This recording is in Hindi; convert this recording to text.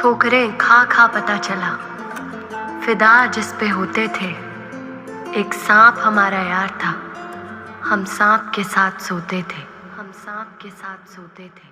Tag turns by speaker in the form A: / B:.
A: ठोकरें खा खा पता चला, फिदा जिस पे होते थे। एक सांप हमारा यार था, हम सांप के साथ सोते थे, हम सांप के साथ सोते थे।